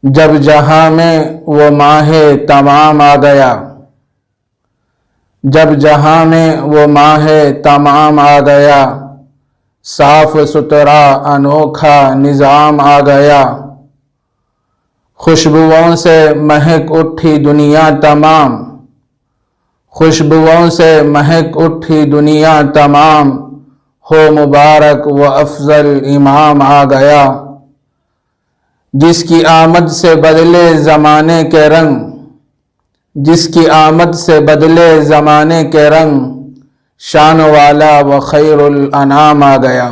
جب جہاں میں وہ ماہ تمام آ گیا، جب جہاں میں وہ ماہ تمام آ گیا، صاف ستھرا انوکھا نظام آ گیا، خوشبوؤں سے مہک اٹھی دنیا تمام، خوشبوؤں سے مہک اٹھی دنیا تمام، ہو مبارک و افضل امام آ گیا، جس کی آمد سے بدلے زمانے کے رنگ، جس کی آمد سے بدلے زمانے کے رنگ، شان والا و خیر الانام آ گیا۔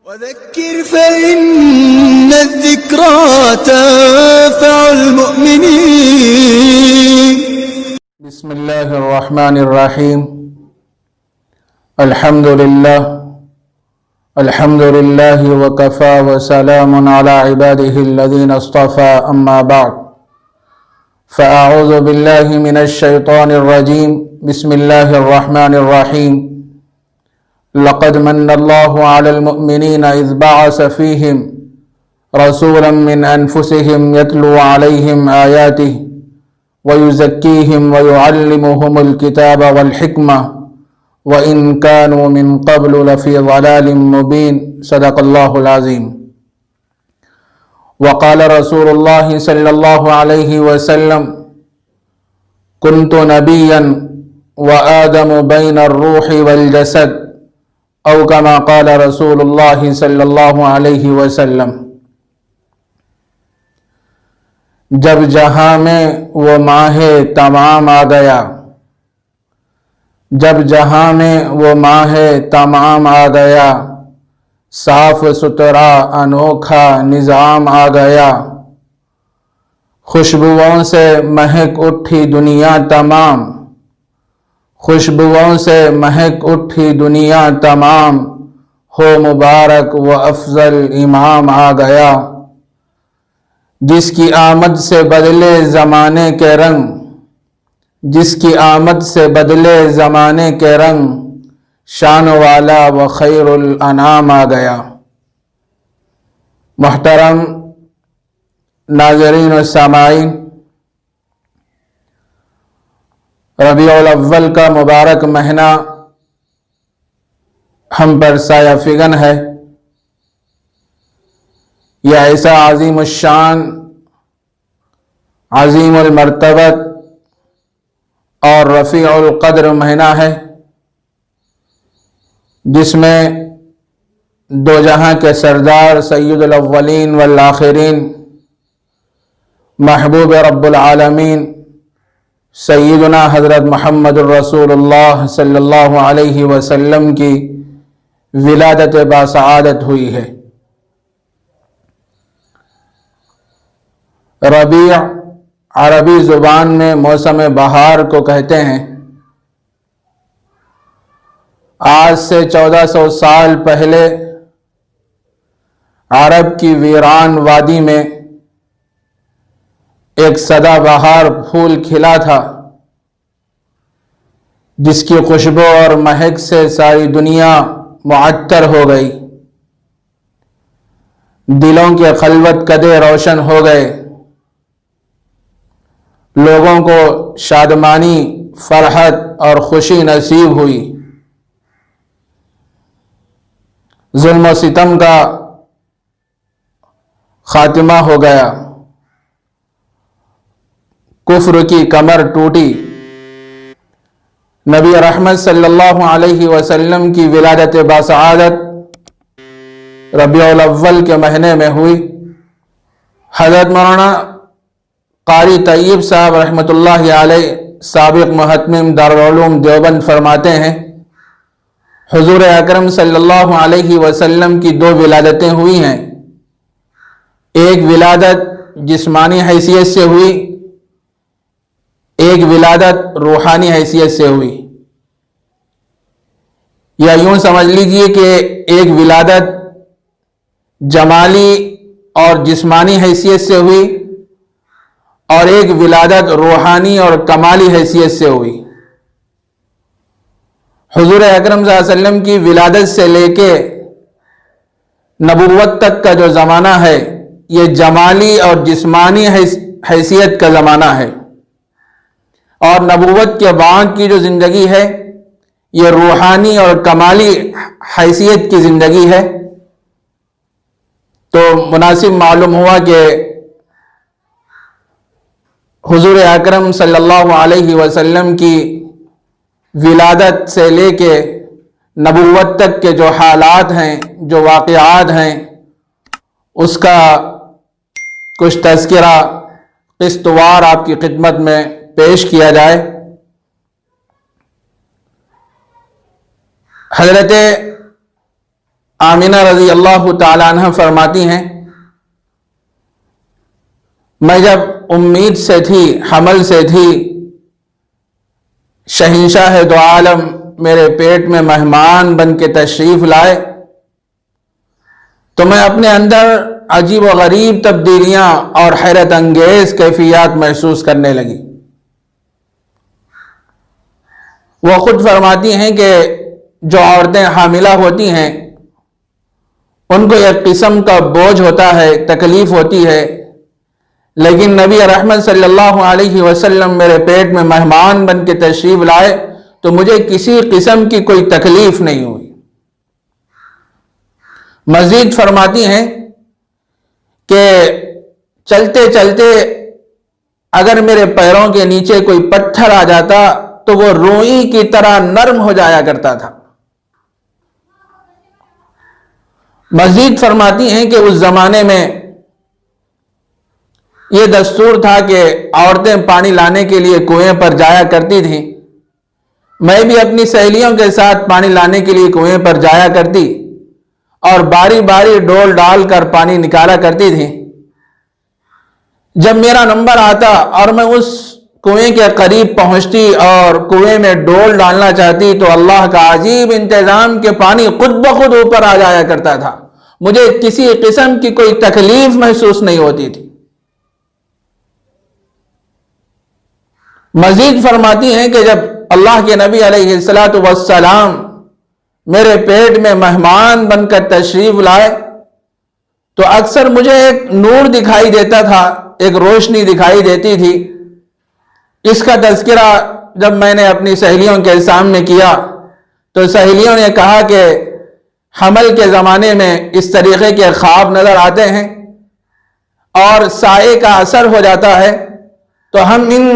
وذكر فإن الذكرى تنفع المؤمنين۔ بسم اللہ الرحمن الرحیم۔ الحمد للہ وکفى وسلام علی عباده الذین اصطفى، اما بعد فاعوذ باللہ من الشیطان الرجیم، بسم اللہ الرحمن الرحیم۔ لقد من اللہ علی المؤمنین اذ بعث فیہم رسولا من انفسہم یتلو علیہم آیاتہ وَيُزَكِّيهِمْ وَيُعَلِّمُهُمُ الْكِتَابَ وَالْحِكْمَةَ وَإِنْ كَانُوا مِنْ قَبْلُ لَفِي ضَلَالٍ مُبِينٍ، صدق اللہ العظیم۔ وقال رسول اللہ صلی اللہ علیہ وسلم: كنت نبيا وآدم بين الروح والجسد، او كما قال رسول اللہ صلی اللہ علیہ وسلم۔ جب جہاں میں وہ ماہ تمام آ گیا، جب جہاں میں وہ ماہ تمام آ گیا، صاف ستھرا انوکھا نظام آ گیا، خوشبوؤں سے مہک اٹھی دنیا تمام، خوشبوؤں سے مہک اٹھی دنیا تمام، ہو مبارک و افضل امام آ گیا، جس کی آمد سے بدلے زمانے کے رنگ، جس کی آمد سے بدلے زمانے کے رنگ، شان والا و خیر الانام آ گیا۔ محترم ناظرین و سامعین، ربیع الاول کا مبارک مہینہ ہم پر سایہ فگن ہے۔ یہ ایسا عظیم الشان، عظیم المرتبت اور رفیع القدر مہینہ ہے، جس میں دو جہاں کے سردار سید الاولین والآخرین، محبوب رب العالمین سیدنا حضرت محمد الرسول اللہ صلی اللہ علیہ وسلم کی ولادت باسعادت ہوئی ہے۔ ربیع عربی زبان میں موسم بہار کو کہتے ہیں۔ آج سے 1400 سال پہلے عرب کی ویران وادی میں ایک سدا بہار پھول کھلا تھا، جس کی خوشبو اور مہک سے ساری دنیا معطر ہو گئی، دلوں کے خلوت کدے روشن ہو گئے، لوگوں کو شادمانی، فرحت اور خوشی نصیب ہوئی، ظلم و ستم کا خاتمہ ہو گیا، کفر کی کمر ٹوٹی۔ نبی رحمت صلی اللہ علیہ وسلم کی ولادت باسعادت ربیع الاول کے مہینے میں ہوئی۔ حضرت مولانا قاری طیب صاحب رحمۃ اللہ علیہ، سابق محتمم دارالعلوم دیوبند فرماتے ہیں، حضور اکرم صلی اللہ علیہ وسلم کی دو ولادتیں ہوئی ہیں۔ ایک ولادت جسمانی حیثیت سے ہوئی، ایک ولادت روحانی حیثیت سے ہوئی، یا یوں سمجھ لیجئے کہ ایک ولادت جمالی اور جسمانی حیثیت سے ہوئی، اور ایک ولادت روحانی اور کمالی حیثیت سے ہوئی۔ حضور اکرم صلی اللہ علیہ وسلم کی ولادت سے لے کے نبوت تک کا جو زمانہ ہے، یہ جمالی اور جسمانی حیثیت کا زمانہ ہے، اور نبوت کے بعد کی جو زندگی ہے یہ روحانی اور کمالی حیثیت کی زندگی ہے۔ تو مناسب معلوم ہوا کہ حضور اکرم صلی اللہ علیہ وسلم کی ولادت سے لے کے نبوت تک کے جو حالات ہیں، جو واقعات ہیں، اس کا کچھ تذکرہ قسط وار آپ کی خدمت میں پیش کیا جائے۔ حضرت آمنہ رضی اللہ تعالیٰ عنہ فرماتی ہیں، میں جب امید سے تھی، حمل سے تھی، شہنشاہ دو عالم میرے پیٹ میں مہمان بن کے تشریف لائے تو میں اپنے اندر عجیب و غریب تبدیلیاں اور حیرت انگیز کیفیات محسوس کرنے لگی۔ وہ خود فرماتی ہیں کہ جو عورتیں حاملہ ہوتی ہیں ان کو ایک قسم کا بوجھ ہوتا ہے، تکلیف ہوتی ہے، لیکن نبی رحمت صلی اللہ علیہ وسلم میرے پیٹ میں مہمان بن کے تشریف لائے تو مجھے کسی قسم کی کوئی تکلیف نہیں ہوئی۔ مزید فرماتی ہیں کہ چلتے چلتے اگر میرے پیروں کے نیچے کوئی پتھر آ جاتا تو وہ روئی کی طرح نرم ہو جایا کرتا تھا۔ مزید فرماتی ہیں کہ اس زمانے میں یہ دستور تھا کہ عورتیں پانی لانے کے لیے کنویں پر جایا کرتی تھیں، میں بھی اپنی سہیلیوں کے ساتھ پانی لانے کے لیے کنویں پر جایا کرتی اور باری باری ڈول ڈال کر پانی نکالا کرتی تھی۔ جب میرا نمبر آتا اور میں اس کنویں کے قریب پہنچتی اور کنویں میں ڈول ڈالنا چاہتی تو اللہ کا عجیب انتظام کہ پانی خود بخود اوپر آ جایا کرتا تھا، مجھے کسی قسم کی کوئی تکلیف محسوس نہیں ہوتی تھی۔ مزید فرماتی ہیں کہ جب اللہ کے نبی علیہ السلام میرے پیٹ میں مہمان بن کر تشریف لائے تو اکثر مجھے ایک نور دکھائی دیتا تھا، ایک روشنی دکھائی دیتی تھی۔ اس کا تذکرہ جب میں نے اپنی سہیلیوں کے سامنے کیا تو سہیلیوں نے کہا کہ حمل کے زمانے میں اس طریقے کے خواب نظر آتے ہیں اور سائے کا اثر ہو جاتا ہے، تو ہم ان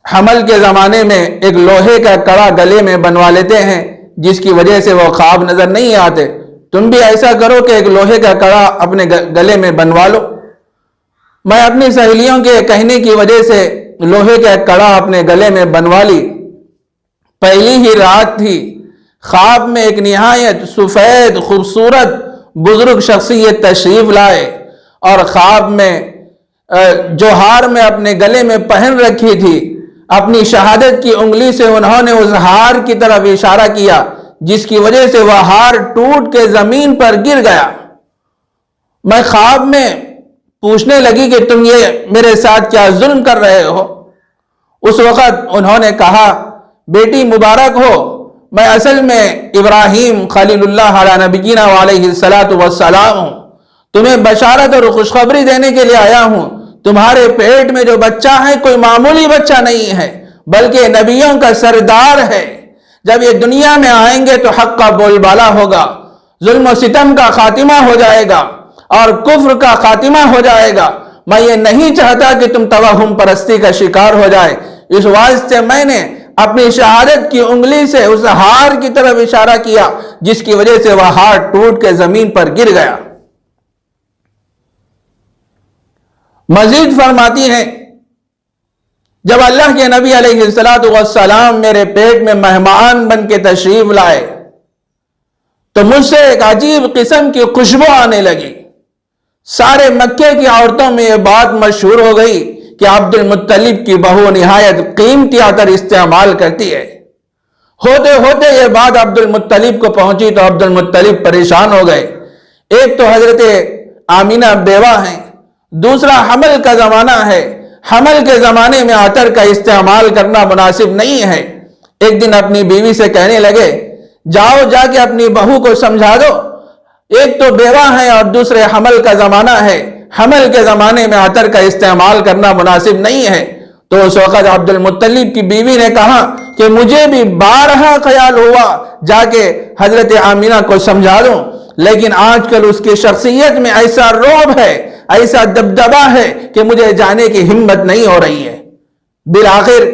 حمل کے زمانے میں ایک لوہے کا کڑا گلے میں بنوا لیتے ہیں جس کی وجہ سے وہ خواب نظر نہیں آتے، تم بھی ایسا کرو کہ ایک لوہے کا کڑا اپنے گلے میں بنوا لو۔ میں اپنی سہیلیوں کے کہنے کی وجہ سے لوہے کا کڑا اپنے گلے میں بنوا لی۔ پہلی ہی رات تھی، خواب میں ایک نہایت سفید خوبصورت بزرگ شخصیت تشریف لائے اور خواب میں جو ہار میں اپنے گلے میں پہن رکھی تھی، اپنی شہادت کی انگلی سے انہوں نے اس ہار کی طرف اشارہ کیا جس کی وجہ سے وہ ہار ٹوٹ کے زمین پر گر گیا۔ میں خواب میں پوچھنے لگی کہ تم یہ میرے ساتھ کیا ظلم کر رہے ہو؟ اس وقت انہوں نے کہا، بیٹی مبارک ہو، میں اصل میں ابراہیم خلیل اللہ علیہ نبینا علیہ السلام ہوں، تمہیں بشارت اور خوشخبری دینے کے لیے آیا ہوں۔ تمہارے پیٹ میں جو بچہ ہے کوئی معمولی بچہ نہیں ہے بلکہ نبیوں کا سردار ہے۔ جب یہ دنیا میں آئیں گے تو حق کا بول بالا ہوگا، ظلم و ستم کا خاتمہ ہو جائے گا اور کفر کا خاتمہ ہو جائے گا۔ میں یہ نہیں چاہتا کہ تم توہم پرستی کا شکار ہو جائے، اس واسطے میں نے اپنی شہادت کی انگلی سے اس ہار کی طرف اشارہ کیا جس کی وجہ سے وہ ہار ٹوٹ کے زمین پر گر گیا۔ مزید فرماتی ہیں، جب اللہ کے نبی علیہ السلام میرے پیٹ میں مہمان بن کے تشریف لائے تو مجھ سے ایک عجیب قسم کی خوشبو آنے لگی۔ سارے مکے کی عورتوں میں یہ بات مشہور ہو گئی کہ عبد المطلب کی بہو نہایت قیمتی عطر استعمال کرتی ہے۔ ہوتے ہوتے یہ بات عبد المطلب کو پہنچی تو عبد المطلب پریشان ہو گئے۔ ایک تو حضرت آمینہ بیوہ ہیں، دوسرا حمل کا زمانہ ہے، حمل کے زمانے میں عطر کا استعمال کرنا مناسب نہیں ہے۔ ایک دن اپنی بیوی سے کہنے لگے، جاؤ جا کے اپنی بہو کو سمجھا دو، ایک تو بیوہ ہے اور دوسرے حمل کا زمانہ ہے، حمل کے زمانے میں عطر کا استعمال کرنا مناسب نہیں ہے۔ تو اس وقت عبد المطلب کی بیوی نے کہا کہ مجھے بھی بارہا خیال ہوا جا کے حضرت آمینہ کو سمجھا دوں، لیکن آج کل اس کی شخصیت میں ایسا رعب ہے، ایسا دبدبا ہے کہ مجھے جانے کی ہمت نہیں ہو رہی ہے۔ بالآخر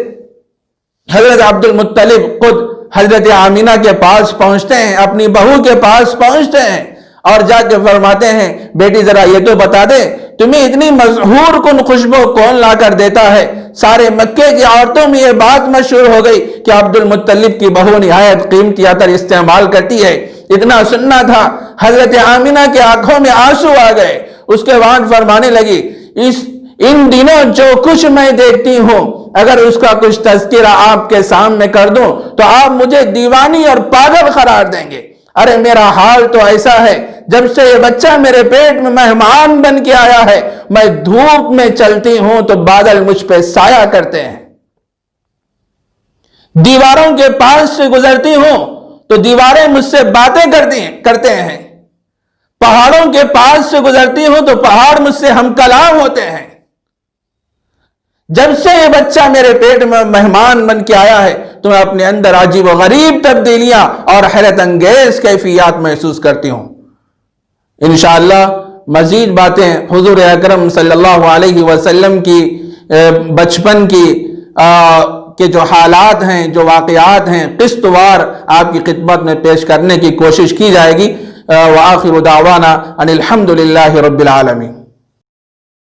حضرت عبد المطلب خود حضرت آمینہ کے پاس پہنچتے ہیں، اپنی بہو کے پاس پہنچتے ہیں اور جا کے فرماتے ہیں بیٹی ذرا یہ تو بتا دے تمہیں اتنی مزہور کن خوشبو کون لا کر دیتا ہے؟ سارے مکے کی عورتوں میں یہ بات مشہور ہو گئی کہ عبد المطلب کی بہو نہایت قیمتی عطر استعمال کرتی ہے۔ اتنا سننا تھا، حضرت آمینہ کے آنکھوں میں آنسو آ گئے۔ اس کے بعد فرمانے لگی ان دنوں جو کچھ میں دیکھتی ہوں اگر اس کا کچھ تذکرہ آپ کے سامنے کر دوں تو آپ مجھے دیوانی اور پاگل قرار دیں گے۔ ارے میرا حال تو ایسا ہے، جب سے یہ بچہ میرے پیٹ میں مہمان بن کے آیا ہے میں دھوپ میں چلتی ہوں تو بادل مجھ پہ سایہ کرتے ہیں، دیواروں کے پاس سے گزرتی ہوں تو دیواریں مجھ سے باتیں کرتے ہیں، پہاڑوں کے پاس سے گزرتی ہوں تو پہاڑ مجھ سے ہم کلام ہوتے ہیں۔ جب سے یہ بچہ میرے پیٹ میں مہمان بن کے آیا ہے تو میں اپنے اندر عجیب و غریب تبدیلیاں اور حیرت انگیز کیفیات محسوس کرتی ہوں۔ انشاءاللہ مزید باتیں حضور اکرم صلی اللہ علیہ وسلم کی بچپن کے جو حالات ہیں، جو واقعات ہیں، قسط وار آپ کی خدمت میں پیش کرنے کی کوشش کی جائے گی۔ وآخر دعوانا ان الحمد للہ رب العالمین۔